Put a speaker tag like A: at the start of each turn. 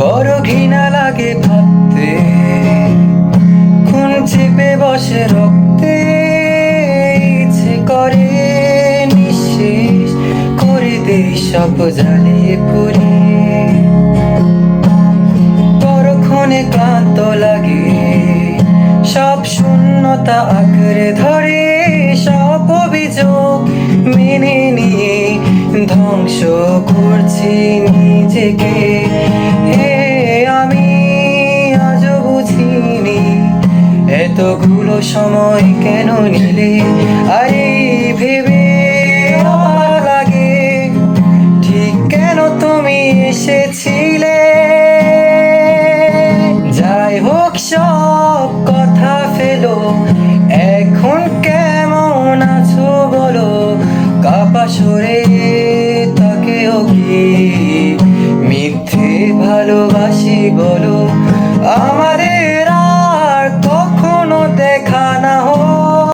A: বড় ঘৃণা লাগে ভাবতে, খুন চেপে বসে রক্তে, ইচ্ছে করে নিঃশেষ করে দেই সব জ্বালিয়ে পুড়িয়ে। পরক্ষণে ক্লান্ত লাগে, সব শূন্যতা আঁকড়ে ধরে, সব অভিযোগ মেনে নিয়ে ধ্বংস করছি নিজেকে। হে আমি আজও বুঝিনি এতগুলো সময় কেন নিলে, আরে ভেবে অবাক লাগে ঠিক কেন তুমি এসেছিলে। যাই হোক সব কথা ফেলো, এখন কেমন আছো বলো, কাপা সরে তাকেও কি মিথ্যে ভালোবাসি বলো। আমার